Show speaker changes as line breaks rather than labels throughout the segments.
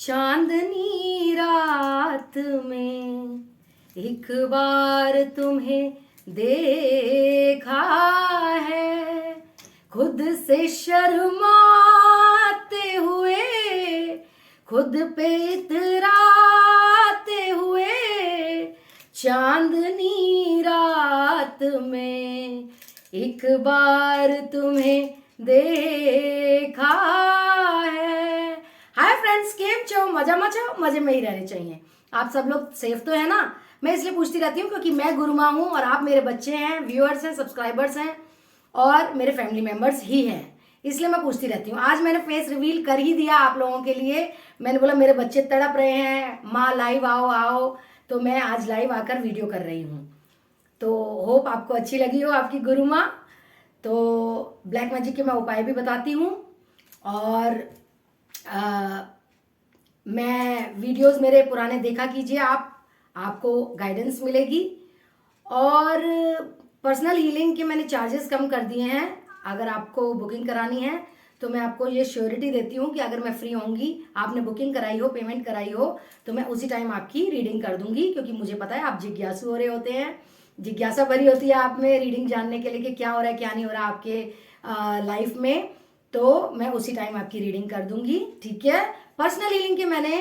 चांदनी रात में एक बार तुम्हें देखा है, खुद से शर्माते हुए, खुद पे इतराते हुए, चांदनी रात में एक बार तुम्हें देखा है। हाय फ्रेंड्स, केम छो? मजा मजे में ही रहने चाहिए। आप सब लोग सेफ तो है ना? मैं इसलिए पूछती रहती हूँ क्योंकि मैं गुरु माँ हूँ और आप मेरे बच्चे हैं, व्यूअर्स हैं, सब्सक्राइबर्स हैं और मेरे फैमिली मेंबर्स ही हैं, इसलिए मैं पूछती रहती हूँ। आज मैंने फेस रिवील कर ही दिया आप लोगों के लिए। मैंने बोला मेरे बच्चे तड़प रहे हैं, माँ लाइव आओ आओ, तो मैं आज लाइव आकर वीडियो कर रही हूँ। तो होप आपको अच्छी लगी हो आपकी गुरु माँ। तो ब्लैक मैजिक के मैं उपाय भी बताती हूँ और मैं वीडियोस मेरे पुराने देखा कीजिए, आपको गाइडेंस मिलेगी। और पर्सनल हीलिंग के मैंने चार्जेस कम कर दिए हैं। अगर आपको बुकिंग करानी है तो मैं आपको ये श्योरिटी देती हूँ कि अगर मैं फ्री होंगी, आपने बुकिंग कराई हो, पेमेंट कराई हो, तो मैं उसी टाइम आपकी रीडिंग कर दूंगी, क्योंकि मुझे पता है आप जिज्ञासु हो रहे होते हैं, जिज्ञासा भरी होती है आप में रीडिंग जानने के लिए कि क्या हो रहा है क्या नहीं हो रहा आपके लाइफ में। तो मैं उसी टाइम आपकी रीडिंग कर दूंगी, ठीक है। पर्सनल हीलिंग के मैंने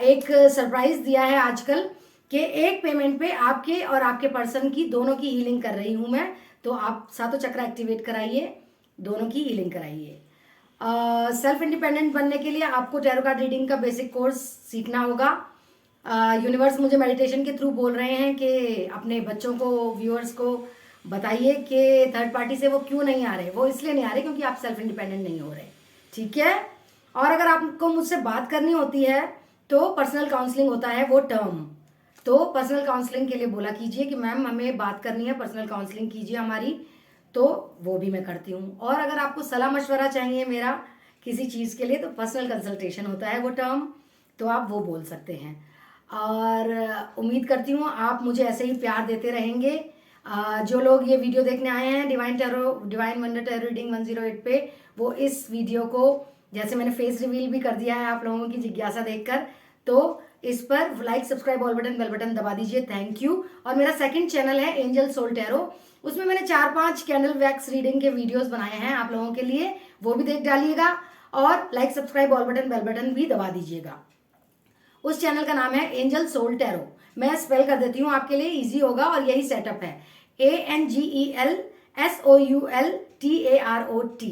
एक सरप्राइज दिया है आजकल कि एक पेमेंट पे आपके और आपके पर्सन की दोनों की हीलिंग कर रही हूं मैं। तो आप सातों चक्र एक्टिवेट कराइए, दोनों की हीलिंग कराइए। सेल्फ इंडिपेंडेंट बनने के लिए आपको टैरो कार्ड रीडिंग का बेसिक कोर्स सीखना होगा। यूनिवर्स मुझे मेडिटेशन के थ्रू बोल रहे हैं कि अपने बच्चों को, व्यूअर्स को बताइए कि थर्ड पार्टी से वो क्यों नहीं आ रहे। वो इसलिए नहीं आ रहे क्योंकि आप सेल्फ इंडिपेंडेंट नहीं हो रहे, ठीक है। और अगर आपको मुझसे बात करनी होती है तो पर्सनल काउंसलिंग होता है वो टर्म, तो पर्सनल काउंसलिंग के लिए बोला कीजिए कि मैम हमें बात करनी है, पर्सनल काउंसलिंग कीजिए हमारी, तो वो भी मैं करती हूँ। और अगर आपको सलाह मशवरा चाहिए मेरा किसी चीज़ के लिए तो पर्सनल कंसल्टेशन होता है वो टर्म, तो आप वो बोल सकते हैं। और उम्मीद करती हूँ आप मुझे ऐसे ही प्यार देते रहेंगे। जो लोग ये वीडियो देखने आए हैं डिवाइन वंडर टैरो रीडिंग 108 पे, वो इस वीडियो को, जैसे मैंने फेस रिवील भी कर दिया है आप लोगों की जिज्ञासा देखकर, तो इस पर like, subscribe, all button, bell button दबा दीजिए, थैंक यू। और मेरा सेकंड चैनल है एंजल सोल टैरो, उसमें मैंने 4-5 कैंडल वैक्स रीडिंग के वीडियोस बनाए हैं आप लोगों के लिए, वो भी देख डालिएगा। और like, subscribe, all button, bell button भी दबा दीजिएगा। उस चैनल का नाम है एंजल सोल टैरो, मैं स्पेल कर देती हूँ आपके लिए, इजी होगा। और यही सेटअप है, ANGELSOULTAROT।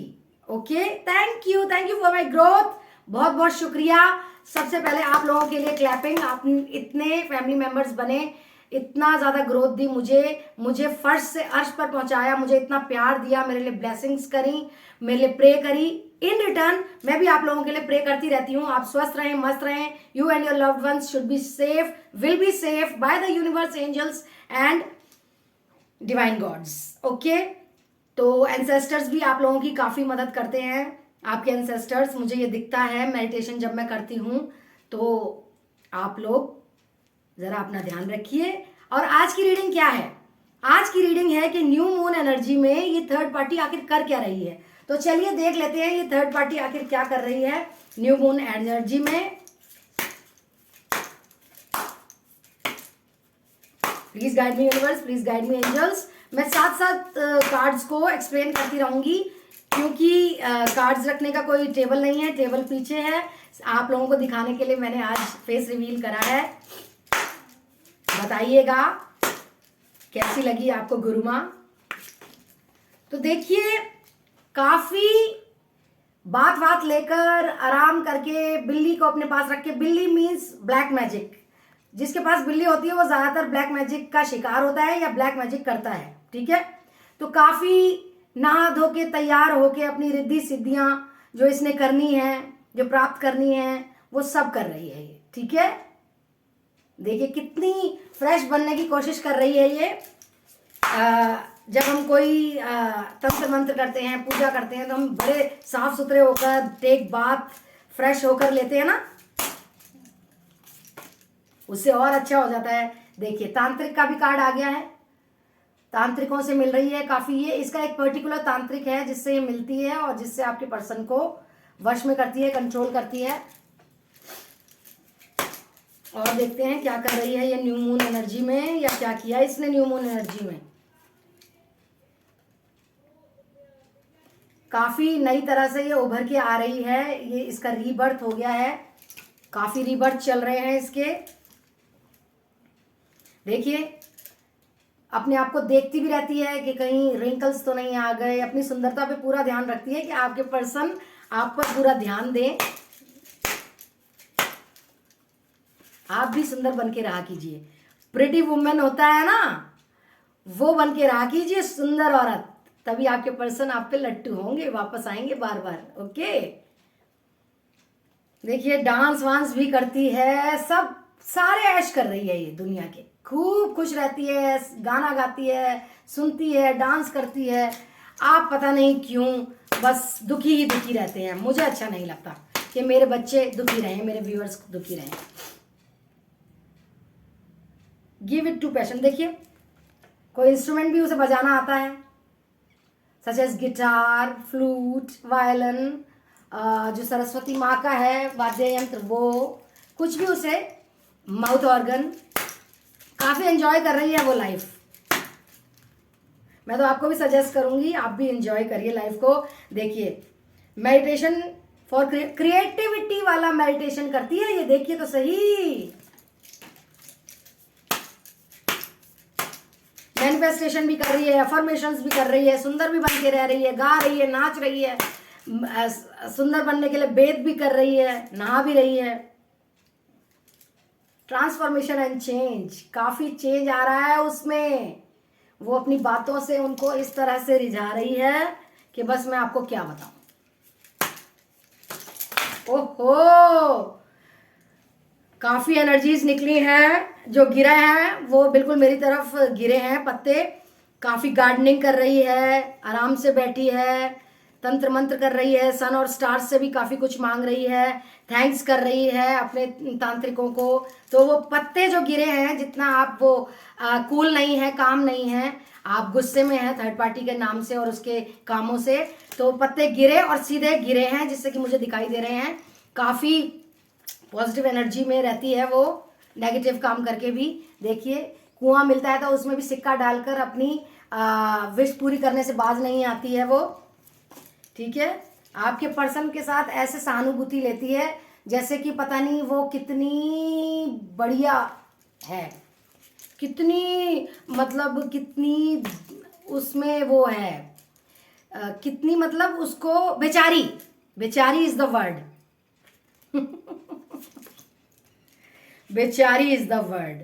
Okay, thank you for my growth, बहुत बहुत शुक्रिया। सबसे पहले आप लोगों के लिए क्लैपिंग, आप इतने फैमिली मेंबर्स बने, इतना ज्यादा ग्रोथ दी मुझे फर्श से अर्श पर पहुंचाया, मुझे इतना प्यार दिया, मेरे लिए ब्लेसिंग्स करी, मेरे लिए प्रे करी। इन रिटर्न मैं भी आप लोगों के लिए प्रे करती रहती हूँ। आप स्वस्थ रहें, मस्त रहें। You and your loved ones should be safe, will be safe by the universe, angels and divine gods. Okay, तो एंसेस्टर्स भी आप लोगों की काफी मदद करते हैं। आपके एंसेस्टर्स, मुझे ये दिखता है मेडिटेशन जब मैं करती हूँ, तो आप लोग जरा अपना ध्यान रखिए। और आज की रीडिंग क्या है? आज की रीडिंग है कि न्यू मून एनर्जी में ये थर्ड पार्टी आखिर कर क्या रही है। तो चलिए देख लेते हैं ये थर्ड पार्टी आखिर क्या कर रही है न्यू मून एनर्जी में। Please guide me universe, please guide me angels. मैं साथ साथ कार्ड्स को एक्सप्लेन करती रहूंगी, क्योंकि कार्ड्स रखने का कोई टेबल नहीं है, टेबल पीछे है। आप लोगों को दिखाने के लिए मैंने आज फेस रिवील करा है। बताइएगा कैसी लगी आपको गुरु माँ। तो देखिए, काफी बात लेकर आराम करके बिल्ली को अपने पास रख के, बिल्ली मीन्स ब्लैक मैजिक, जिसके पास बिल्ली होती है वो ज्यादातर ब्लैक मैजिक का शिकार होता है या ब्लैक मैजिक करता है, ठीक है। तो काफी नहा धो के तैयार होके अपनी रिद्धि सिद्धियां जो इसने करनी है, जो प्राप्त करनी है, वो सब कर रही है ये, ठीक है। देखिए कितनी फ्रेश बनने की कोशिश कर रही है ये। जब हम कोई तंत्र मंत्र करते हैं, पूजा करते हैं, तो हम बड़े साफ सुथरे होकर, टेक बाथ, फ्रेश होकर लेते हैं ना, उससे और अच्छा हो जाता है। देखिए तांत्रिक का भी कार्ड आ गया है, तांत्रिकों से मिल रही है काफी। ये इसका एक पर्टिकुलर तांत्रिक है जिससे ये मिलती है और जिससे आपके पर्सन को वश में करती है, कंट्रोल करती है। और देखते हैं क्या कर रही है ये न्यू मून एनर्जी में, या क्या किया इसने न्यू मून एनर्जी में। काफी नई तरह से ये उभर के आ रही है, ये इसका रीबर्थ हो गया है, काफी रीबर्थ चल रहे हैं इसके। देखिए अपने आप को देखती भी रहती है कि कहीं रिंकल्स तो नहीं आ गए, अपनी सुंदरता पे पूरा ध्यान रखती है कि आपके पर्सन आप पर पूरा ध्यान दें। आप भी सुंदर बन के रहा कीजिए, प्रिटी वुमेन होता है ना, वो बन के रहा कीजिए, सुंदर औरत, तभी आपके पर्सन आप पे लट्टू होंगे, वापस आएंगे बार बार। ओके, देखिए डांस वांस भी करती है, सब सारे ऐश कर रही है ये दुनिया के, खूब खुश रहती है, गाना गाती है, सुनती है, डांस करती है। आप पता नहीं क्यों बस दुखी ही दुखी रहते हैं। मुझे अच्छा नहीं लगता कि मेरे बच्चे दुखी रहें, मेरे व्यूअर्स दुखी रहें। Give it to passion. देखिए कोई इंस्ट्रूमेंट भी उसे बजाना आता है, such as guitar, flute, violin, जो सरस्वती माँ का है वाद्य यंत्र वो, कुछ भी उसे, माउथ ऑर्गन, काफी एंजॉय कर रही है वो लाइफ। मैं तो आपको भी सजेस्ट करूंगी आप भी एंजॉय करिए लाइफ को। देखिए मेडिटेशन फॉर क्रिएटिविटी वाला मेडिटेशन करती है ये, देखिए तो सही। मैनिफेस्टेशन भी कर रही है, अफर्मेशंस भी कर रही है, सुंदर भी बन के रह रही है, गा रही है, नाच रही है, सुंदर बनने के लिए बेद भी कर रही है, नहा भी रही है। ट्रांसफॉर्मेशन एंड चेंज, काफी चेंज आ रहा है उसमें। वो अपनी बातों से उनको इस तरह से रिझा रही है कि बस मैं आपको क्या बताऊं। ओहो, काफी एनर्जीज निकली हैं, जो गिरे हैं वो बिल्कुल मेरी तरफ गिरे हैं पत्ते। काफी गार्डनिंग कर रही है, आराम से बैठी है, तंत्र मंत्र कर रही है, सन और स्टार्स से भी काफी कुछ मांग रही है, थैंक्स कर रही है अपने तांत्रिकों को। तो वो पत्ते जो गिरे हैं, जितना आप वो कूल नहीं है, काम नहीं है, आप गुस्से में हैं थर्ड पार्टी के नाम से और उसके कामों से, तो पत्ते गिरे और सीधे गिरे हैं, जिससे कि मुझे दिखाई दे रहे हैं काफी पॉजिटिव एनर्जी में रहती है वो, नेगेटिव काम करके भी। देखिए कुआं मिलता है तो उसमें भी सिक्का डालकर अपनी विश पूरी करने से बाज नहीं आती है वो। ठीक है, आपके पर्सन के साथ ऐसे सहानुभूति लेती है जैसे कि पता नहीं वो कितनी बढ़िया है, कितनी मतलब कितनी उसमें वो है, कितनी मतलब उसको बेचारी, बेचारी इज द वर्ड बेचारी इज द वर्ड।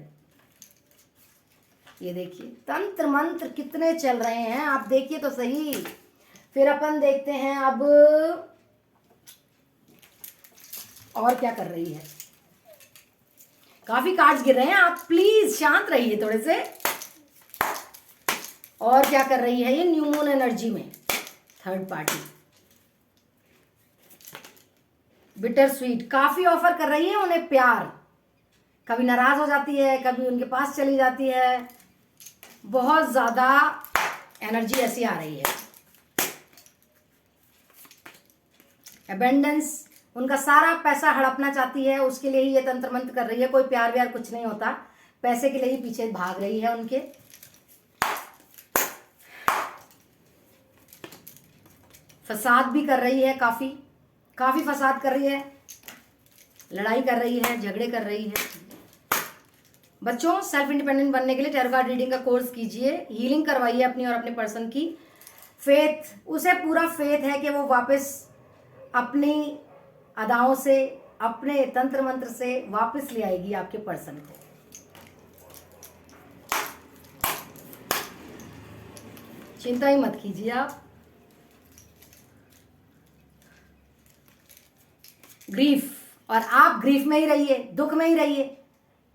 ये देखिए तंत्र मंत्र कितने चल रहे हैं, आप देखिए तो सही। फिर अपन देखते हैं अब और क्या कर रही है। काफी कार्ड्स गिर रहे हैं, आप प्लीज शांत रहिए थोड़े से। और क्या कर रही है ये न्यू मून एनर्जी में थर्ड पार्टी। बिटर स्वीट, काफी ऑफर कर रही है उन्हें प्यार, कभी नाराज हो जाती है, कभी उनके पास चली जाती है, बहुत ज्यादा एनर्जी ऐसी आ रही है। अबेंडेंस, उनका सारा पैसा हड़पना चाहती है, उसके लिए ही ये तंत्र मंत्र कर रही है। कोई प्यार व्यार कुछ नहीं होता, पैसे के लिए ही पीछे भाग रही है उनके। फसाद भी कर रही है, काफी फसाद कर रही है, लड़ाई कर रही है, झगड़े कर रही है। बच्चों सेल्फ इंडिपेंडेंट बनने के लिए टैरो कार्ड रीडिंग का कोर्स कीजिए, हीलिंग करवाइए अपनी और अपने पर्सन की। फेथ, उसे पूरा फेथ है कि वो वापस अपनी अदाओं से, अपने तंत्र मंत्र से वापस ले आएगी आपके पर्सन को। चिंता ही मत कीजिए आप। ग्रीफ, और आप ग्रीफ में ही रहिए, दुख में ही रहिए।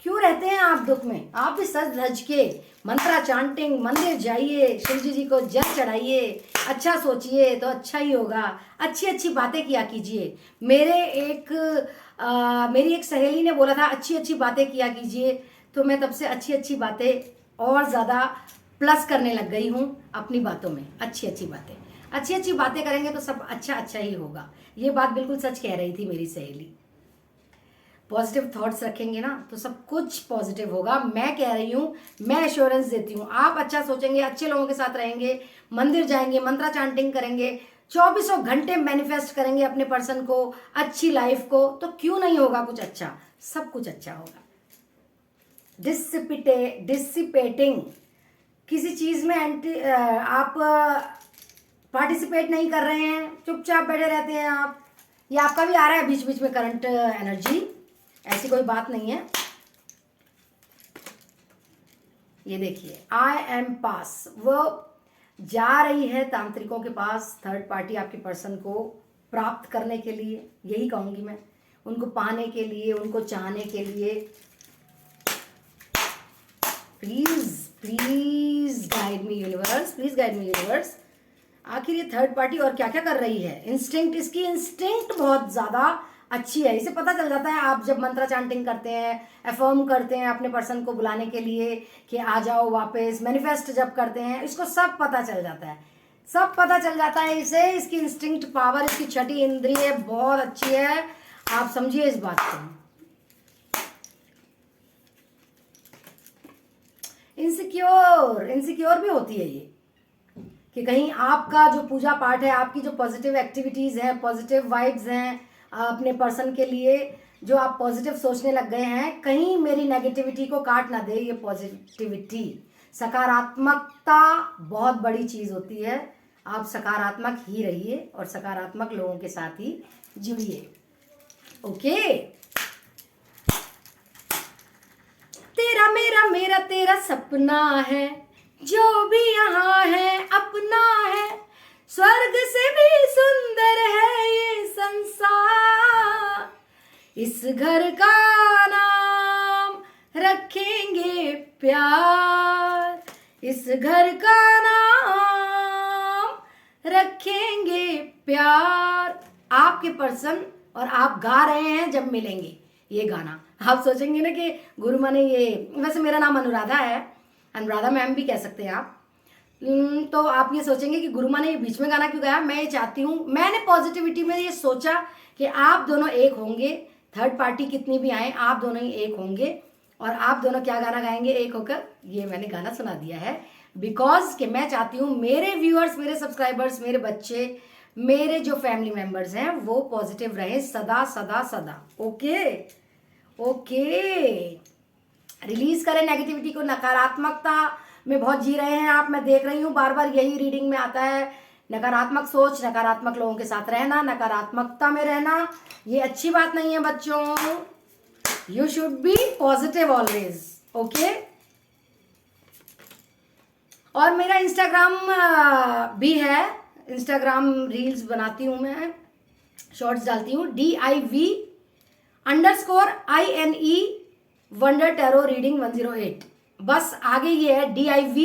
क्यों रहते हैं आप दुख में? आप भी सज धज के मंत्रा चांटिंग, मंदिर जाइए, शिव जी को जल चढ़ाइए, अच्छा सोचिए तो अच्छा ही होगा, अच्छी अच्छी बातें किया कीजिए। मेरी एक सहेली ने बोला था अच्छी अच्छी बातें किया कीजिए, तो मैं तब से अच्छी अच्छी बातें और ज़्यादा प्लस करने लग गई हूँ अपनी बातों में। अच्छी अच्छी बातें करेंगे तो सब अच्छा अच्छा ही होगा। ये बात बिल्कुल सच कह रही थी मेरी सहेली। पॉजिटिव थॉट्स रखेंगे ना तो सब कुछ पॉजिटिव होगा। मैं कह रही हूँ, मैं एश्योरेंस देती हूँ। आप अच्छा सोचेंगे, अच्छे लोगों के साथ रहेंगे, मंदिर जाएंगे, मंत्रा चांटिंग करेंगे, 24 घंटे मैनिफेस्ट करेंगे अपने पर्सन को, अच्छी लाइफ को, तो क्यों नहीं होगा कुछ अच्छा? सब कुछ अच्छा होगा। डिसिपेटिंग, किसी चीज में आप पार्टिसिपेट नहीं कर रहे हैं, चुपचाप बैठे रहते हैं आप, ये आपका भी आ रहा है बीच बीच में करंट एनर्जी, ऐसी कोई बात नहीं है। ये देखिए आई एम पास, वो जा रही है तांत्रिकों के पास, थर्ड पार्टी आपके पर्सन को प्राप्त करने के लिए, यही कहूंगी मैं, उनको पाने के लिए, उनको चाहने के लिए। Please please guide me universe, please guide me universe. आखिर ये थर्ड पार्टी और क्या क्या कर रही है? इंस्टिंक्ट, इसकी इंस्टिंक्ट बहुत ज्यादा अच्छी है। इसे पता चल जाता है, आप जब मंत्रा चांटिंग करते हैं, अफर्म करते हैं अपने पर्सन को बुलाने के लिए कि आ जाओ वापस, मैनिफेस्ट जब करते हैं, इसको सब पता चल जाता है, सब पता चल जाता है इसे। इसकी इंस्टिंक्ट पावर, इसकी छठी इंद्रिय बहुत अच्छी है, आप समझिए इस बात को। इनसिक्योर भी होती है ये, कि कहीं आपका जो पूजा पाठ है, आपकी जो पॉजिटिव एक्टिविटीज है, पॉजिटिव वाइब्स हैं अपने पर्सन के लिए, जो आप पॉजिटिव सोचने लग गए हैं, कहीं मेरी नेगेटिविटी को काट ना दे ये पॉजिटिविटी। सकारात्मकता बहुत बड़ी चीज होती है, आप सकारात्मक ही रहिए और सकारात्मक लोगों के साथ ही जुड़िए। ओके, तेरा मेरा मेरा तेरा सपना है, जो भी यहाँ है अपना है, स्वर्ग से भी सुंदर है ये संसार, इस घर का नाम रखेंगे प्यार, इस घर का नाम रखेंगे प्यार। आपके पर्सन और आप गा रहे हैं जब मिलेंगे ये गाना, आप सोचेंगे ना कि गुरु माँ ने ये, वैसे मेरा नाम अनुराधा है, अनुराधा मैम भी कह सकते हैं आप, तो आप ये सोचेंगे कि गुरु माँ ने ये बीच में गाना क्यों गाया। मैं ये चाहती हूँ, मैंने पॉजिटिविटी में ये सोचा कि आप दोनों एक होंगे, थर्ड पार्टी कितनी भी आए, आप दोनों ही एक होंगे, और आप दोनों क्या गाना गाएंगे एक होकर, ये मैंने गाना सुना दिया है। बिकॉज कि मैं चाहती हूँ मेरे व्यूअर्स, मेरे सब्सक्राइबर्स, मेरे बच्चे, मेरे जो फैमिली मेंबर्स हैं वो पॉजिटिव रहे सदा सदा सदा। ओके ओके, रिलीज करें नेगेटिविटी को। नकारात्मकता में बहुत जी रहे हैं आप, मैं देख रही हूँ बार बार यही रीडिंग में आता है, नकारात्मक सोच, नकारात्मक लोगों के साथ रहना, नकारात्मकता में रहना, ये अच्छी बात नहीं है बच्चों। You should be positive always. Okay, और मेरा इंस्टाग्राम भी है, इंस्टाग्राम रील्स बनाती हूँ मैं, शॉर्ट्स डालती हूँ, DIV_INE वंडर टैरो रीडिंग 108। बस आगे ये है DIV_,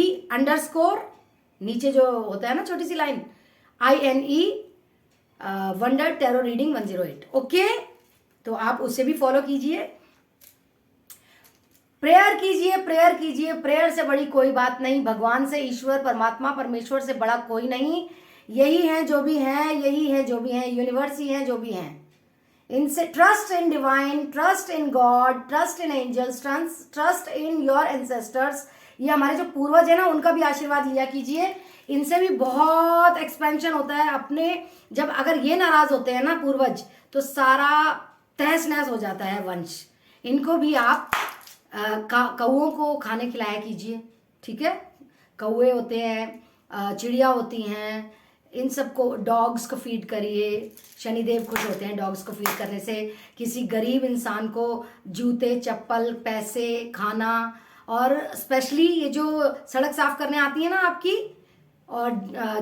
नीचे जो होता है ना छोटी सी line, INE wonder tarot reading 108। Okay, तो आप उसे भी फॉलो कीजिए, प्रेयर कीजिए, प्रेयर कीजिए। प्रेयर से बड़ी कोई बात नहीं, भगवान से, ईश्वर, परमात्मा, परमेश्वर से बड़ा कोई नहीं। यही है जो भी हैं, यही है जो भी हैं, यूनिवर्स ही है जो भी हैं। इनसे trust in divine, trust in God, trust in angels, trust in your ancestors. ये हमारे जो पूर्वज है ना, उनका भी आशीर्वाद लिया कीजिए। इनसे भी बहुत एक्सपेंशन होता है अपने, जब अगर ये नाराज होते हैं ना पूर्वज, तो सारा तहस नहस हो जाता है वंश। इनको भी आप कौओं को खाने खिलाया कीजिए, ठीक है। कौए होते हैं, चिड़िया होती हैं, इन सबको, डॉग्स को फीड करिए। शनिदेव खुश होते हैं डॉग्स को फीड करने से। किसी गरीब इंसान को जूते, चप्पल, पैसे, खाना, और स्पेशली ये जो सड़क साफ करने आती है ना आपकी, और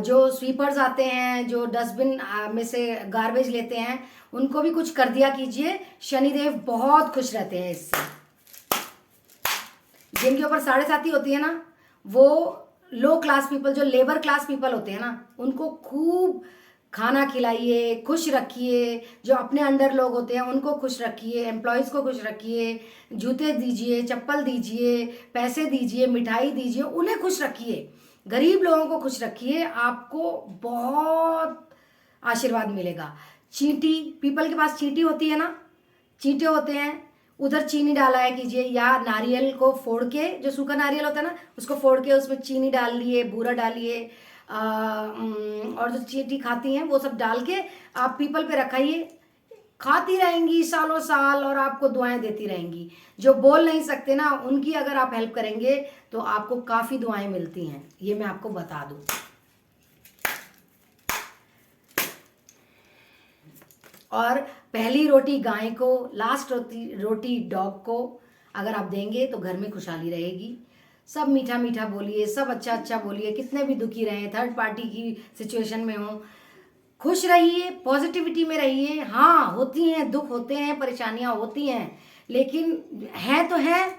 जो स्वीपर्स आते हैं, जो डस्टबिन में से गार्बेज लेते हैं, उनको भी कुछ कर दिया कीजिए। शनिदेव बहुत खुश रहते हैं इससे। जिनके ऊपर 7.5 होती है ना, वो लो क्लास पीपल, जो लेबर क्लास पीपल होते हैं ना, उनको खूब खाना खिलाइए, खुश रखिए। जो अपने अंडर लोग होते हैं उनको खुश रखिए, एम्प्लॉयज़ को खुश रखिए, जूते दीजिए, चप्पल दीजिए, पैसे दीजिए, मिठाई दीजिए, उन्हें खुश रखिए। गरीब लोगों को खुश रखिए, आपको बहुत आशीर्वाद मिलेगा। चींटी, पीपल के पास चींटी होती है ना, चींटे होते हैं, उधर चीनी डाला है कीजिए, या नारियल को फोड़ के, जो सूखा नारियल होता है ना, उसको फोड़ के उसमें चीनी डाल लिए, बूरा डालिए, और जो चींटी खाती हैं वो सब डाल के आप पीपल पे रखाइए, खाती रहेंगी सालों साल और आपको दुआएं देती रहेंगी। जो बोल नहीं सकते ना, उनकी अगर आप हेल्प करेंगे तो आपको काफ़ी दुआएं मिलती हैं, ये मैं आपको बता दूं। और पहली रोटी गाय को, लास्ट रोटी डॉग को अगर आप देंगे तो घर में खुशहाली रहेगी। सब मीठा मीठा बोलिए, सब अच्छा अच्छा बोलिए, कितने भी दुखी रहें, थर्ड पार्टी की सिचुएशन में हो, खुश रहिए, पॉजिटिविटी में रहिए। हाँ, होती हैं, दुख होते हैं, परेशानियां होती हैं, लेकिन है तो है,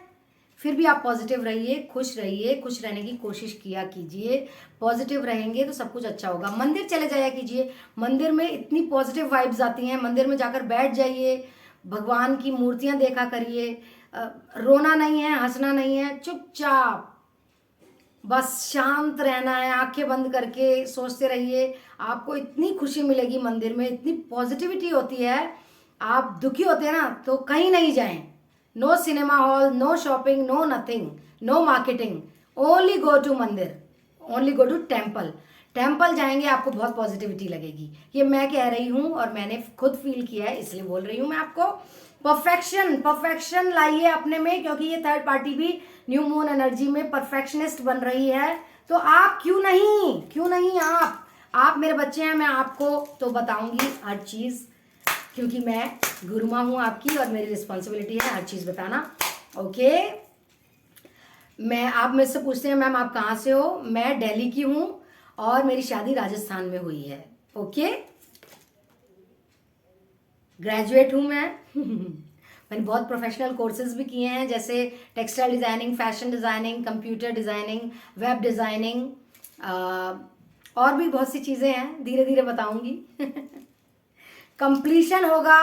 फिर भी आप पॉजिटिव रहिए, खुश रहिए, खुश रहने की कोशिश किया कीजिए। पॉजिटिव रहेंगे तो सब कुछ अच्छा होगा। मंदिर चले जाया कीजिए, मंदिर में इतनी पॉजिटिव वाइब्स आती हैं, मंदिर में जाकर बैठ जाइए, भगवान की मूर्तियां देखा करिए। रोना नहीं है, हंसना नहीं है, चुपचाप बस शांत रहना है, आंखें बंद करके सोचते रहिए। आपको इतनी खुशी मिलेगी मंदिर में, इतनी पॉजिटिविटी होती है। आप दुखी होते हैं ना तो कहीं नहीं जाएं, no cinema hall, no shopping, no nothing, no marketing, only go to mandir, only go to temple. Temple जाएंगे आपको बहुत पॉजिटिविटी लगेगी। ये मैं कह रही हूँ और मैंने खुद फील किया है, इसलिए बोल रही हूँ मैं आपको। परफेक्शन लाइए अपने में, क्योंकि ये थर्ड पार्टी भी न्यू मून एनर्जी में परफेक्शनिस्ट बन रही है। तो आप क्यों नहीं आप मेरे बच्चे हैं, मैं आपको तो बताऊंगी हर चीज, क्योंकि मैं गुरु माँ हूँ आपकी और मेरी रिस्पॉन्सिबिलिटी है हर चीज बताना। ओके, आप मेरे से पूछते हैं मैम आप कहाँ से हो, मैं दिल्ली की हूँ और मेरी शादी राजस्थान में हुई है। ओके, ग्रेजुएट हूँ मैं मैंने बहुत प्रोफेशनल कोर्सेज भी किए हैं, जैसे textile designing, fashion designing, computer designing, web designing, और भी बहुत सी चीज़ें हैं, धीरे धीरे बताऊंगी कंप्लीशन होगा,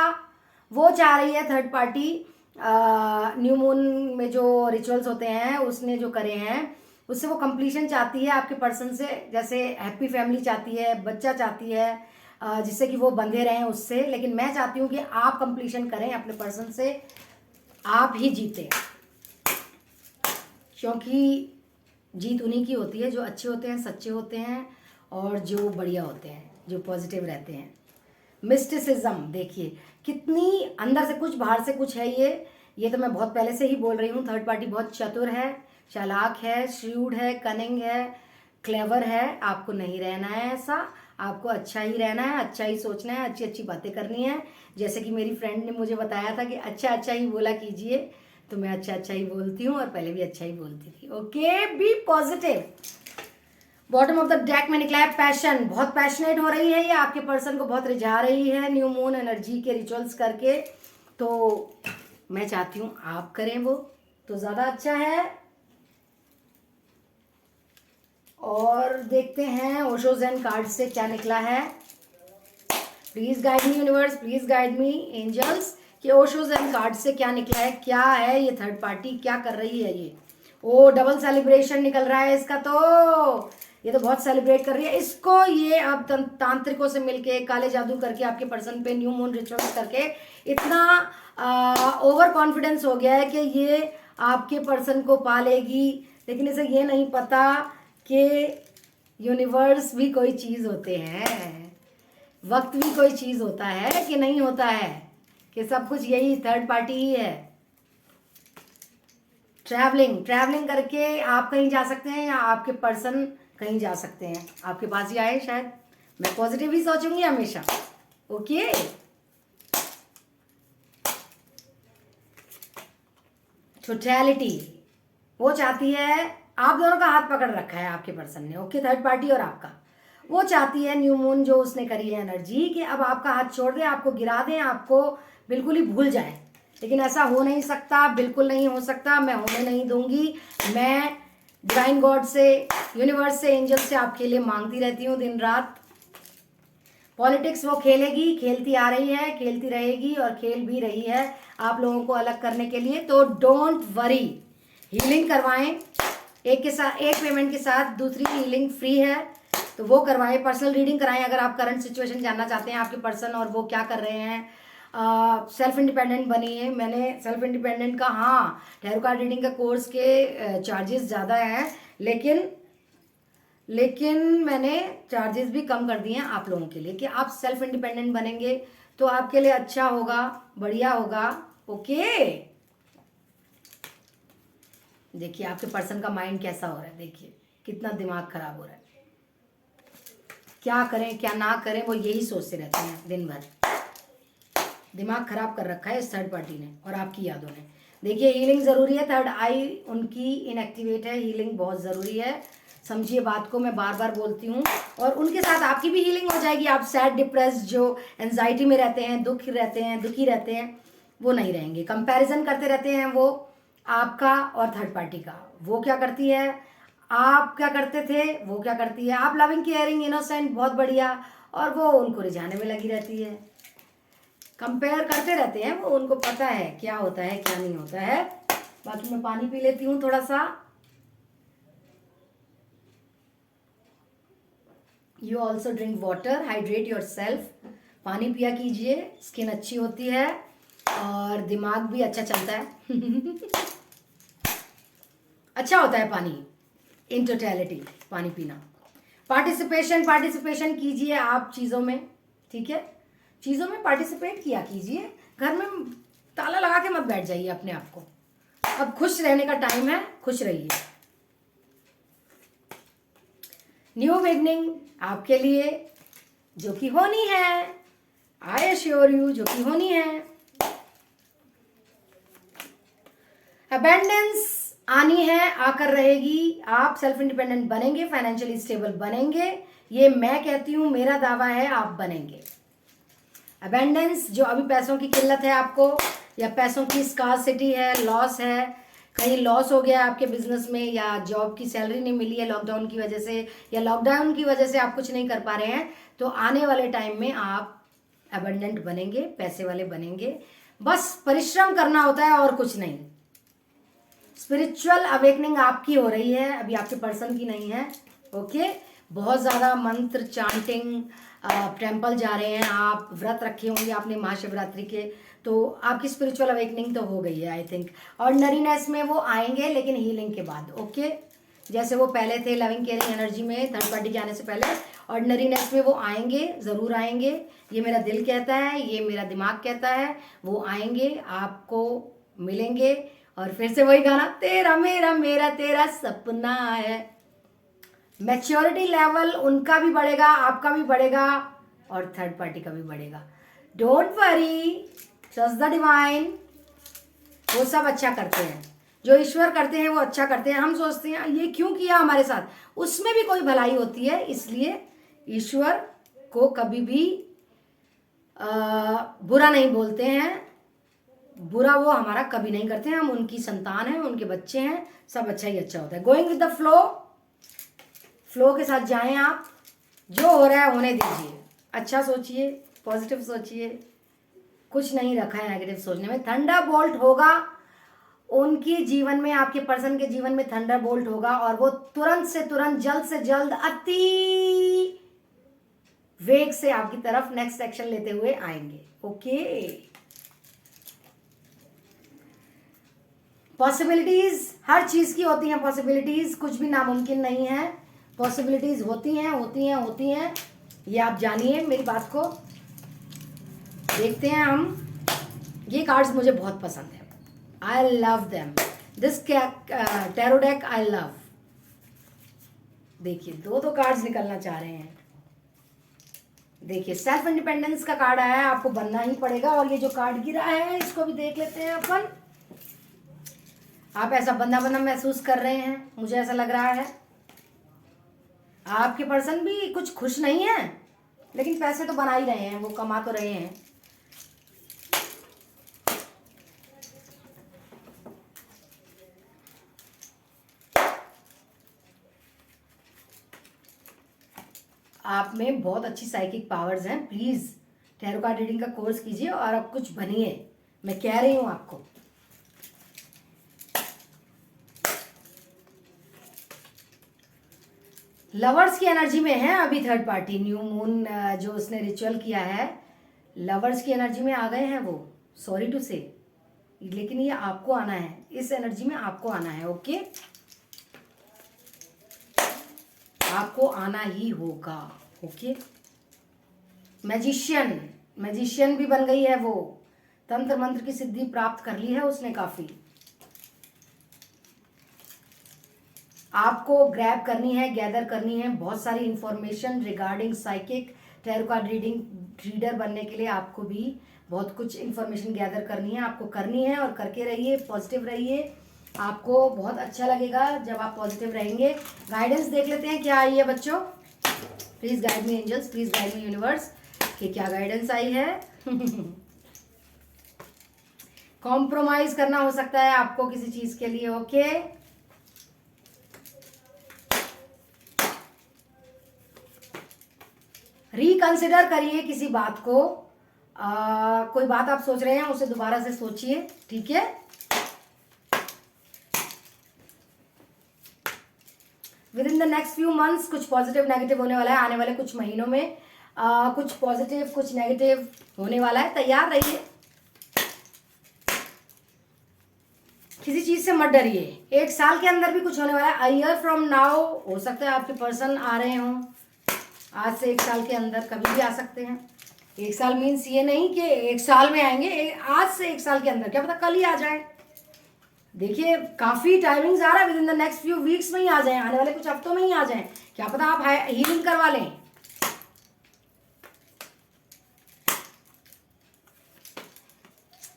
वो चाह रही है थर्ड पार्टी। न्यू मून में जो रिचुअल्स होते हैं उसने जो करे हैं उससे वो कंप्लीशन चाहती है आपके पर्सन से। जैसे हैप्पी फैमिली चाहती है, बच्चा चाहती है, जिससे कि वो बंधे रहें उससे। लेकिन मैं चाहती हूँ कि आप कंप्लीशन करें अपने पर्सन से, आप ही जीते, क्योंकि जीत उन्हीं की होती है जो अच्छे होते हैं, सच्चे होते हैं और जो बढ़िया होते हैं, जो पॉजिटिव रहते हैं। मिस्टिसिज्म देखिए कितनी अंदर से कुछ बाहर से कुछ है। ये तो मैं बहुत पहले से ही बोल रही हूँ, थर्ड पार्टी बहुत चतुर है, चालाक है, श्रूड है, कनिंग है, क्लेवर है। आपको नहीं रहना है ऐसा, आपको अच्छा ही रहना है, अच्छा ही सोचना है, अच्छी अच्छी बातें करनी है। जैसे कि मेरी फ्रेंड ने मुझे बताया था कि अच्छा अच्छा ही बोला कीजिए, तो मैं अच्छा अच्छा ही बोलती हूँ और पहले भी अच्छा ही बोलती थी। Okay, be positive. Bottom of the deck में निकला है पैशन। बहुत पैशनेट हो रही है ये, आपके पर्सन को बहुत रिझा रही है न्यू मून एनर्जी के रिचुअल्स करके। तो मैं चाहती हूँ आप करें वो, तो ज्यादा अच्छा है। और देखते हैं ओशो ज़ेन कार्ड से क्या निकला है। Please guide me universe, please guide me angels, कि ओशो ज़ेन कार्ड से क्या निकला है, क्या है ये थर्ड पार्टी, क्या कर रही है ये। ओ, डबल सेलिब्रेशन निकल रहा है इसका, तो ये तो बहुत सेलिब्रेट कर रही है इसको। ये अब तांत्रिकों से मिलके, काले जादू करके, आपके पर्सन पे न्यू मून रिचुअल्स करके इतना ओवर कॉन्फिडेंस हो गया है कि ये आपके पर्सन को पालेगी। लेकिन इसे ये नहीं पता कि यूनिवर्स भी कोई चीज होते हैं, वक्त भी कोई चीज होता है कि नहीं होता है, कि सब कुछ यही थर्ड पार्टी ही है। ट्रैवलिंग करके आप कहीं जा सकते हैं या आपके पर्सन कहीं जा सकते हैं, आपके पास ही आए शायद। मैं पॉजिटिव ही सोचूंगी हमेशा। ओके, टोटलिटी वो चाहती है, आप दोनों का हाथ पकड़ रखा है आपके पर्सन ने। ओके, थर्ड पार्टी और आपका, वो चाहती है न्यू मून जो उसने करी है एनर्जी, कि अब आपका हाथ छोड़ दे, आपको गिरा दे, आपको बिल्कुल ही भूल जाए। लेकिन ऐसा हो नहीं सकता, बिल्कुल नहीं हो सकता, मैं होने नहीं दूंगी। मैं डिवाइन गॉड से, यूनिवर्स से, एंजल से आपके लिए मांगती रहती हूँ दिन रात। पॉलिटिक्स वो खेलेगी, खेलती आ रही है, खेलती रहेगी और खेल भी रही है आप लोगों को अलग करने के लिए। तो डोंट वरी, हीलिंग करवाएं एक के साथ, एक पेमेंट के साथ दूसरी हीलिंग फ्री है, तो वो करवाएं। पर्सनल रीडिंग कराएं अगर आप करंट सिचुएशन जानना चाहते हैं आपके पर्सन और वो क्या कर रहे हैं, सेल्फ इंडिपेंडेंट बनिए। मैंने सेल्फ इंडिपेंडेंट का, हाँ, टैरो कार्ड रीडिंग का कोर्स के चार्जेस ज़्यादा हैं, लेकिन मैंने चार्जेस भी कम कर दिए हैं आप लोगों के लिए कि आप सेल्फ इंडिपेंडेंट बनेंगे तो आपके लिए अच्छा होगा, बढ़िया होगा। ओके, देखिए आपके पर्सन का माइंड कैसा हो रहा है, देखिए कितना दिमाग खराब हो रहा है, क्या करें क्या ना करें वो यही सोचते रहते हैं दिन भर। दिमाग खराब कर रखा है इस थर्ड पार्टी ने और आपकी यादों ने। देखिए हीलिंग ज़रूरी है, थर्ड आई उनकी इनएक्टिवेट है, हीलिंग बहुत ज़रूरी है, समझिए बात को, मैं बार बार बोलती हूँ। और उनके साथ आपकी भी हीलिंग हो जाएगी। आप सैड डिप्रेस जो एंजाइटी में रहते हैं, दुखी रहते हैं, वो नहीं रहेंगे। कंपैरिजन करते रहते हैं वो आपका और थर्ड पार्टी का। वो क्या करती है, आप क्या करते थे, वो क्या करती है। आप लविंग केयरिंग इनोसेंट बहुत बढ़िया, और वो उनको रिझाने में लगी रहती है। कंपेयर करते रहते हैं वो, उनको पता है क्या होता है क्या नहीं होता है। बाकी मैं पानी पी लेती हूँ थोड़ा सा। You also drink water, hydrate your self. पानी पिया कीजिए, स्किन अच्छी होती है और दिमाग भी अच्छा चलता है। अच्छा होता है पानी, इन टोटलिटी पानी पीना। पार्टिसिपेशन कीजिए आप चीज़ों में, ठीक है, चीज़ों में पार्टिसिपेट किया कीजिए। घर में ताला लगा के मत बैठ जाइए अपने आप को। अब खुश रहने का टाइम है, खुश रहिए। न्यू बिगनिंग आपके लिए जो कि होनी है, आई एश्योर यू, जो कि होनी है। अबेंडेंस आनी है, आकर रहेगी। आप सेल्फ इंडिपेंडेंट बनेंगे, फाइनेंशियली स्टेबल बनेंगे, ये मैं कहती हूं, मेरा दावा है आप बनेंगे। अबेंडेंस, जो अभी पैसों की किल्लत है आपको, या पैसों की स्कार्सिटी है, लॉस है, कहीं लॉस हो गया आपके बिजनेस में, या जॉब की सैलरी नहीं मिली है लॉकडाउन की वजह से, या लॉकडाउन की वजह से आप कुछ नहीं कर पा रहे हैं, तो आने वाले टाइम में आप अबेंडेंट बनेंगे, पैसे वाले बनेंगे। बस परिश्रम करना होता है और कुछ नहीं। स्पिरिचुअल अवेकनिंग आपकी हो रही है, अभी आपके पर्सन की नहीं है। ओके, बहुत ज़्यादा मंत्र चांटिंग, टेम्पल जा रहे हैं आप, व्रत रखे होंगे आपने महाशिवरात्रि के, तो आपकी स्पिरिचुअल अवेकनिंग तो हो गई है आई थिंक। ऑर्डिनरीनेस में वो आएंगे लेकिन हीलिंग के बाद। ओके, जैसे वो पहले थे लविंग केयरिंग एनर्जी में थर्ड पार्टी के आने से पहले, ऑर्डिनरीनेस में वो आएंगे, ज़रूर आएंगे। ये मेरा दिल कहता है, ये मेरा दिमाग कहता है, वो आएंगे, आपको मिलेंगे। और फिर से वही गाना, तेरा मेरा मेरा तेरा सपना है। मैच्योरिटी लेवल उनका भी बढ़ेगा, आपका भी बढ़ेगा, और थर्ड पार्टी का भी बढ़ेगा। Don't worry, trust the divine. वो सब अच्छा करते हैं, जो ईश्वर करते हैं वो अच्छा करते हैं। हम सोचते हैं ये क्यों किया हमारे साथ, उसमें भी कोई भलाई होती है। इसलिए ईश्वर को कभी भी बुरा नहीं बोलते हैं, बुरा वो हमारा कभी नहीं करते हैं। हम उनकी संतान हैं, उनके बच्चे हैं, सब अच्छा ही अच्छा होता है। Going with the flow, flow के साथ जाएं आप, जो हो रहा है होने दीजिए। अच्छा सोचिए, पॉजिटिव सोचिए, कुछ नहीं रखा है नेगेटिव सोचने में। थंडर बोल्ट होगा उनकी जीवन में, आपके पर्सन के जीवन में थंडर बोल्ट होगा, और वो तुरंत से तुरंत, जल्द से जल्द, अति वेग से आपकी तरफ नेक्स्ट एक्शन लेते हुए आएंगे। ओके, पॉसिबिलिटीज हर चीज की होती हैं, पॉसिबिलिटीज कुछ भी नामुमकिन नहीं है, पॉसिबिलिटीज होती हैं होती हैं होती हैं, ये आप जानिए मेरी बात को। देखते हैं हम, ये कार्ड्स मुझे बहुत पसंद है, I love them, this tarot deck I love. देखिए दो दो कार्ड्स निकलना चाह रहे हैं। देखिए सेल्फ इंडिपेंडेंस का कार्ड आया है, आपको बनना ही पड़ेगा। और ये जो कार्ड गिरा है इसको भी देख लेते हैं अपन। आप ऐसा बंधा बंधा महसूस कर रहे हैं, मुझे ऐसा लग रहा है। आपके पर्सन भी कुछ खुश नहीं है, लेकिन पैसे तो बना ही रहे हैं, वो कमा तो रहे हैं। आप में बहुत अच्छी साइकिक पावर्स हैं। प्लीज टैरो कार्ड रीडिंग का कोर्स कीजिए और अब कुछ बनिए, मैं कह रही हूं आपको। लवर्स की एनर्जी में है अभी थर्ड पार्टी। न्यू मून जो उसने रिचुअल किया है, लवर्स की एनर्जी में आ गए हैं वो, सॉरी टू से, लेकिन ये आपको आना है, इस एनर्जी में आपको आना है। ओके, आपको आना ही होगा। ओके, मैजिशियन, मैजिशियन भी बन गई है वो, तंत्र मंत्र की सिद्धि प्राप्त कर ली है उसने काफी। आपको ग्रैब करनी है, गैदर करनी है बहुत सारी information regarding psychic, tarot card reading reader बनने के लिए आपको भी बहुत कुछ इंफॉर्मेशन गैदर करनी है, आपको करनी है और करके रहिए, पॉजिटिव रहिए। आपको बहुत अच्छा लगेगा जब आप पॉजिटिव रहेंगे। गाइडेंस देख लेते हैं क्या आई है बच्चों। Please guide me angels, please guide me universe, कि क्या गाइडेंस आई है। कॉम्प्रोमाइज करना हो सकता है आपको किसी चीज के लिए। ओके, रिकंसिडर करिए किसी बात को। कोई बात आप सोच रहे हैं उसे दोबारा से सोचिए, ठीक है। With in the next few months कुछ पॉजिटिव नेगेटिव होने वाला है, आने वाले कुछ महीनों में कुछ पॉजिटिव कुछ नेगेटिव होने वाला है, तैयार रहिए, किसी चीज से मत डरिए। 1 साल के अंदर भी कुछ होने वाला है, अ ईयर फ्रॉम नाउ हो सकता है आपके पर्सन आ रहे हों, आज से 1 साल के अंदर कभी भी आ सकते हैं। 1 साल मीन्स ये नहीं कि 1 साल में आएंगे, आज से 1 साल के अंदर, क्या पता कल ही आ जाए। देखिए काफी टाइमिंग्स आ रहा है, with in the next few weeks में ही आ जाए, आने वाले कुछ हफ्तों में ही आ जाए, क्या पता आप हीलिंग करवा लें।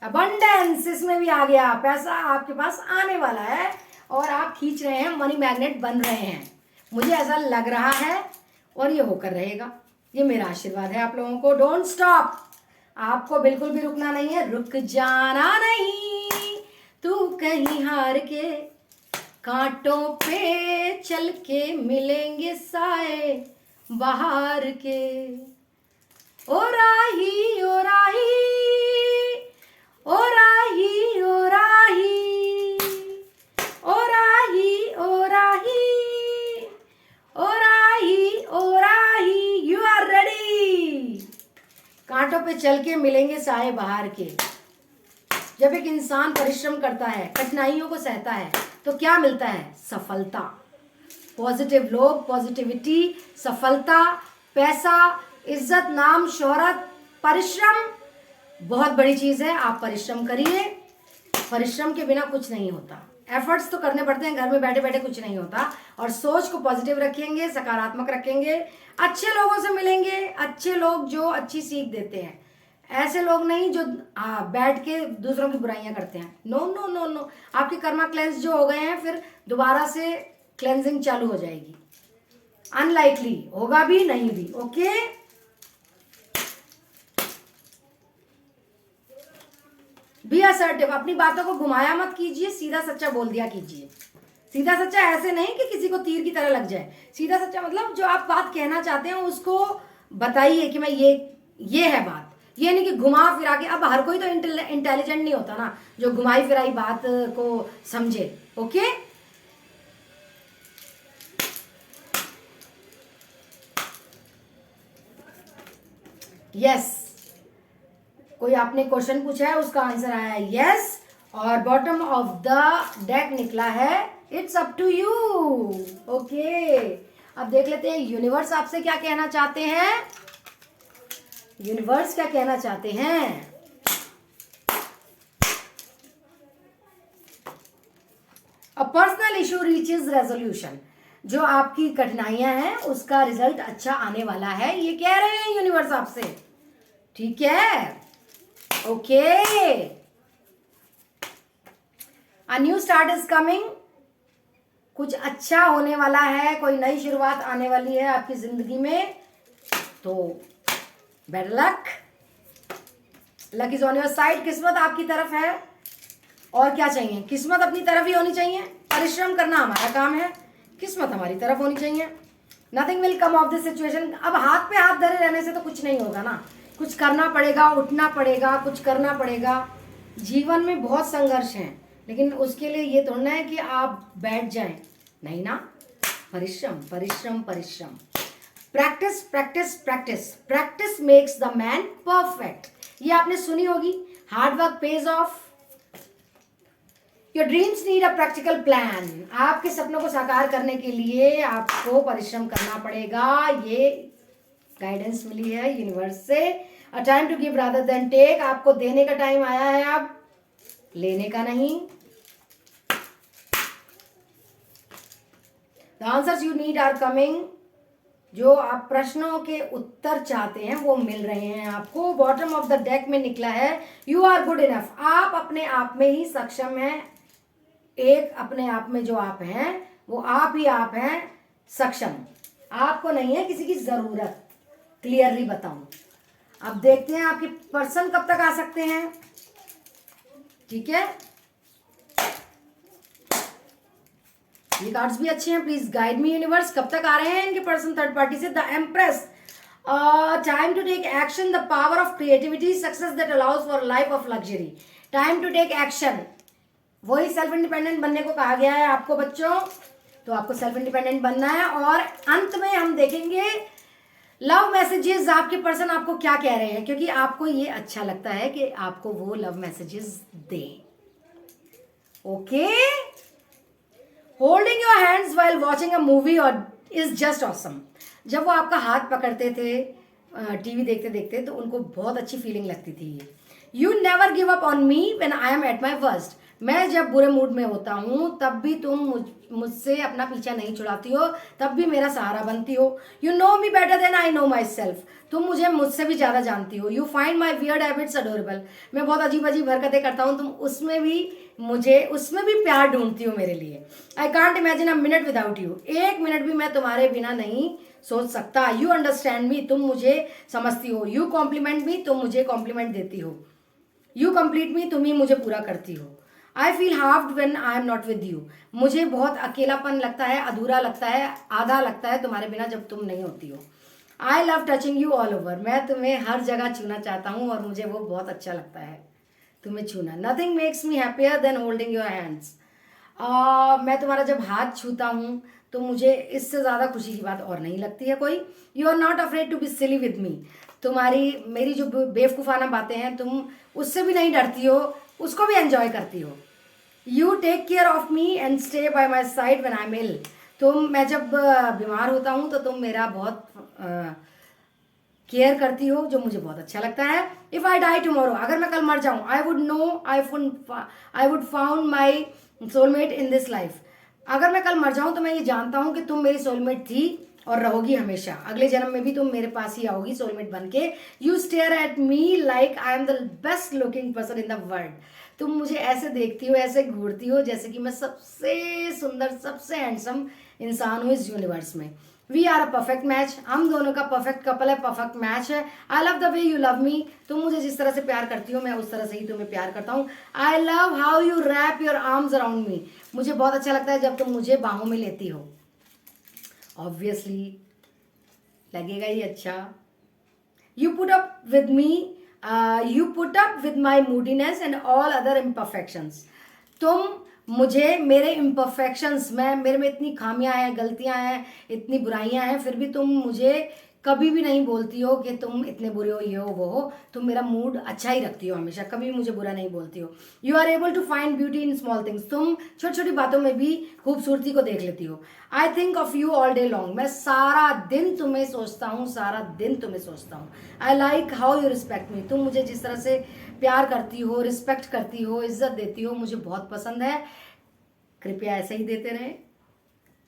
अबंडेंस इसमें भी आ गया, पैसा आपके पास आने वाला है और आप खींच रहे हैं, मनी मैग्नेट बन रहे हैं, मुझे ऐसा लग रहा है और ये होकर रहेगा। ये मेरा आशीर्वाद है आप लोगों को। डोंट स्टॉप, आपको बिल्कुल भी रुकना नहीं है, रुक जाना नहीं, तू कहीं हार के, कांटों पे चल के मिलेंगे साए बाहर के। ओ राही ओ राही ओ राही ओ राही ओ राही ओ राही ओ राही ओ राही, यू आर रेडी। कांटों पे चल के मिलेंगे साए बाहर के। जब एक इंसान परिश्रम करता है, कठिनाइयों को सहता है, तो क्या मिलता है? सफलता। पॉजिटिव लोग, पॉजिटिविटी, सफलता, पैसा, इज्जत, नाम, शोहरत, परिश्रम बहुत बड़ी चीज है। आप परिश्रम करिए, परिश्रम के बिना कुछ नहीं होता। एफर्ट्स तो करने पड़ते हैं, घर में बैठे बैठे कुछ नहीं होता। और सोच को पॉजिटिव रखेंगे, सकारात्मक रखेंगे, अच्छे लोगों से मिलेंगे, अच्छे लोग जो अच्छी सीख देते हैं, ऐसे लोग नहीं जो बैठ के दूसरों की बुराइयां करते हैं। नो नो नो नो, आपके कर्मा क्लेंस जो हो गए हैं फिर दोबारा से क्लेंजिंग चालू हो जाएगी, अनलाइकली होगा भी नहीं भी। ओके, बी असर्टिव, अपनी बातों को घुमाया मत कीजिए, सीधा सच्चा बोल दिया कीजिए। सीधा सच्चा ऐसे नहीं कि किसी को तीर की तरह लग जाए, सीधा सच्चा मतलब जो आप बात कहना चाहते हैं उसको बताइए कि मैं ये है बात, ये नहीं कि घुमा फिरा के। अब हर कोई तो इंटेलिजेंट नहीं होता ना जो घुमाई फिराई बात को समझे। ओके, यस, कोई आपने क्वेश्चन पूछा है उसका आंसर आया है यस, और बॉटम ऑफ द डेक निकला है it's up to you. Okay, अब देख लेते हैं यूनिवर्स आपसे क्या कहना चाहते हैं। यूनिवर्स क्या कहना चाहते हैं? A personal issue reaches resolution, जो आपकी कठिनाइयां हैं उसका रिजल्ट अच्छा आने वाला है, ये कह रहे हैं यूनिवर्स आपसे। ठीक है, okay, a new start is coming, कुछ अच्छा होने वाला है, कोई नई शुरुआत आने वाली है आपकी जिंदगी में। तो better luck, luck is on your side, किस्मत आपकी तरफ है। और क्या चाहिए? किस्मत अपनी तरफ ही होनी चाहिए, परिश्रम करना हमारा काम है, किस्मत हमारी तरफ होनी चाहिए। Nothing will come of this situation. अब हाथ पे हाथ धरे रहने से तो कुछ नहीं होगा ना, कुछ करना पड़ेगा, उठना पड़ेगा, कुछ करना पड़ेगा। जीवन में बहुत संघर्ष है, लेकिन उसके लिए ये थोड़ा है कि आप बैठ जाएं, नहीं ना, परिश्रम परिश्रम परिश्रम। Practice practice practice, practice makes the man perfect, ये आपने सुनी होगी। Hard work page of. Your dreams need a practical plan, आपके सपनों को साकार करने के लिए आपको परिश्रम करना पड़ेगा। ये गाइडेंस मिली है यूनिवर्स से। A time to give rather than take, आपको देने का टाइम आया है, अब लेने का नहीं। The answers you need are coming, जो आप प्रश्नों के उत्तर चाहते हैं वो मिल रहे हैं आपको। बॉटम ऑफ द डेक में निकला है यू आर गुड इनफ, आप अपने आप में ही सक्षम हैं। एक अपने आप में जो आप हैं वो आप ही आप हैं सक्षम, आपको नहीं है किसी की जरूरत। क्लियरली बताऊं, अब देखते हैं आपके पर्सन कब तक आ सकते हैं। ठीक है, ये कार्ड्स भी अच्छे हैं। प्लीज गाइड मी यूनिवर्स, कब तक आ रहे हैं इनके पर्सन थर्ड पार्टी से। The empress, time to take action, the power of creativity, success that allows for life of luxury. Time to take action, वही सेल्फ इंडिपेंडेंट बनने को कहा गया है आपको बच्चों, तो आपको सेल्फ इंडिपेंडेंट बनना है। और अंत में हम देखेंगे लव मैसेजेस, आपके पर्सन आपको क्या कह रहे हैं, क्योंकि आपको ये अच्छा लगता है कि आपको वो लव मैसेजेस दें। Okay, holding your hands while watching a movie और इज जस्ट ऑसम, जब वो आपका हाथ पकड़ते थे टीवी देखते देखते तो उनको बहुत अच्छी फीलिंग लगती थी। You never give up on me when I M at my worst, मैं जब बुरे मूड में होता हूं तब भी तुम मुझसे अपना पीछा नहीं छुड़ाती हो, तब भी मेरा सहारा बनती हो। You know me better than I know my self, तुम मुझे मुझसे भी ज्यादा जानती हो। You find my weird habits adorable, मैं बहुत अजीब अजीब हरकतें करता हूँ, तुम उसमें भी प्यार ढूंढती हो मेरे लिए। I can't imagine a minute without you, एक मिनट भी मैं तुम्हारे बिना नहीं सोच सकता। यू अंडरस्टैंड मी, तुम मुझे समझती हो। यू कॉम्प्लीमेंट मी, तुम मुझे कॉम्प्लीमेंट देती हो। यू कंप्लीट मी, तुम ही मुझे पूरा करती हो। I feel halved when I am not with you, मुझे बहुत अकेलापन लगता है, अधूरा लगता है, आधा लगता है तुम्हारे बिना जब तुम नहीं होती हो। I love touching you all over, मैं तुम्हें हर जगह छूना चाहता हूँ और मुझे वो बहुत अच्छा लगता है तुम्हें छूना। Nothing makes me happier than holding your hands, मैं तुम्हारा जब हाथ छूता हूँ तो मुझे इससे ज़्यादा खुशी की बात और नहीं लगती है कोई। You are not afraid to be silly with me, तुम्हारी मेरी जो बेवकूफ़ाना बातें हैं तुम उससे भी नहीं डरती हो, उसको भी एंजॉय करती हो। You take care of me and stay by my side when I am ill, मैं जब बीमार होता हूँ तो तुम मेरा बहुत केयर करती हो, जो मुझे बहुत अच्छा लगता है। इफ आई डाई टुमारो, अगर मैं कल मर जाऊं, I would found my soulmate in this life, अगर मैं कल मर जाऊं तो मैं ये जानता हूं कि तुम मेरी सोलमेट थी और रहोगी हमेशा, अगले जन्म में भी तुम मेरे पास ही आओगी सोलमेट बन के। You stare at me like I am the best looking person in the world, तुम मुझे ऐसे देखती हो, ऐसे घूरती हो जैसे कि मैं सबसे सुंदर सबसे हैंडसम इंसान हूँ इस यूनिवर्स में। We are a perfect match, हम दोनों का परफेक्ट कपल है, परफेक्ट मैच है। I love the way you love me, तुम मुझे जिस तरह से प्यार करती हो मैं उस तरह से ही तुम्हें प्यार करता हूँ। I love how you wrap your arms around me, मुझे बहुत अच्छा लगता है जब तुम मुझे बाहों में लेती हो। ऑब्वियसली लगेगा ही अच्छा। You put up with me, you put up with my मूडीनेस and all other imperfections, तुम मुझे मेरे इम्परफेक्शंस में, मेरे में इतनी खामियां हैं, गलतियां हैं, इतनी बुराइयां हैं, फिर भी तुम मुझे कभी भी नहीं बोलती हो कि तुम इतने बुरे हो, ये हो वो हो, तुम मेरा मूड अच्छा ही रखती हो हमेशा, कभी भी मुझे बुरा नहीं बोलती हो। You are able to find beauty in small things, तुम छोटी छोटी बातों में भी खूबसूरती को देख लेती हो। I think of you all day long, मैं सारा दिन तुम्हें सोचता हूँ, सारा दिन तुम्हें सोचता हूँ। I like how you respect मी, तुम मुझे जिस तरह से प्यार करती हो, रिस्पेक्ट करती हो, इज्जत देती हो, मुझे बहुत पसंद है। कृपया ऐसे ही देते रहे,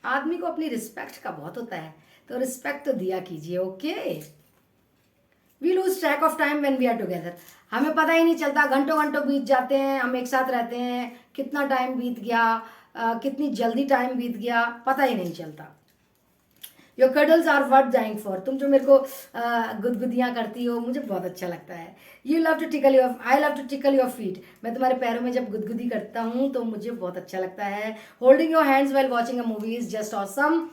आदमी को अपनी रिस्पेक्ट का बहुत होता है, तो रिस्पेक्ट तो दिया कीजिए। Okay, we lose track of time when we are together, हमें पता ही नहीं चलता, घंटों घंटों बीत जाते हैं, हम एक साथ रहते हैं, कितना टाइम बीत गया, कितनी जल्दी टाइम बीत गया, पता ही नहीं चलता। Your cuddles are worth dying for, तुम जो मेरे को गुदगुदियाँ करती हो मुझे बहुत अच्छा लगता है। You love to tickle your, I love to tickle your feet, मैं तुम्हारे पैरों में जब गुदगुदी करता हूँ तो मुझे बहुत अच्छा लगता है। Holding your hands while watching a movie is just awesome.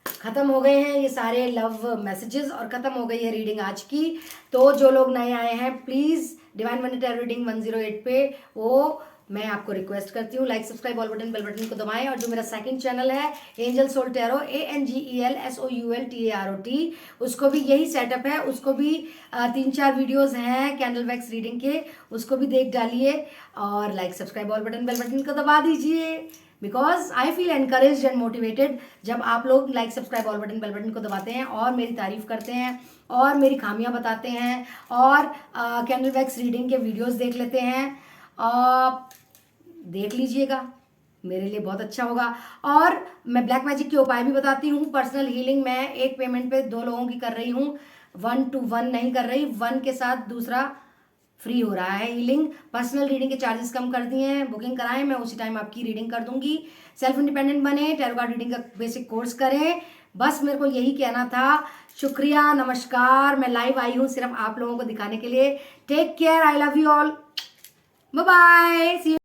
खत्म हो गए हैं ये सारे लव मैसेजेस और खत्म हो गई है रीडिंग आज की। तो जो लोग नए आए हैं please divine money tarot reading 108 पे वो मैं आपको रिक्वेस्ट करती हूँ like subscribe all button bell button को दबाएं। और जो मेरा सेकंड चैनल है एंजल सोल टैरो ANGELSOULTAROT, उसको भी यही सेटअप है, उसको भी 3-4 वीडियोस हैं कैंडल वैक्स रीडिंग के, उसको भी देख डालिए और like subscribe all button bell button को दबा दीजिए। Because I feel encourage and motivated जब आप लोग like subscribe all button bell button को दबाते हैं और मेरी तारीफ करते हैं और मेरी खामियां बताते हैं और कैंडल वैक्स रीडिंग के वीडियोस देख लेते हैं। देख लीजिएगा, मेरे लिए बहुत अच्छा होगा। और मैं ब्लैक मैजिक के उपाय भी बताती हूँ। पर्सनल हीलिंग मैं एक पेमेंट पे 2 लोगों की कर रही हूँ, 1 to 1 नहीं कर रही, 1 के साथ दूसरा फ्री हो रहा है हीलिंग। पर्सनल रीडिंग के चार्जेस कम कर दिए हैं, बुकिंग कराएं, मैं उसी टाइम आपकी रीडिंग कर दूंगी। सेल्फ इंडिपेंडेंट बने, टैरो कार्ड रीडिंग का बेसिक कोर्स करें, बस मेरे को यही कहना था। शुक्रिया, नमस्कार। मैं लाइव आई हूँ सिर्फ आप लोगों को दिखाने के लिए। Take care, I love you all, bye bye, see you.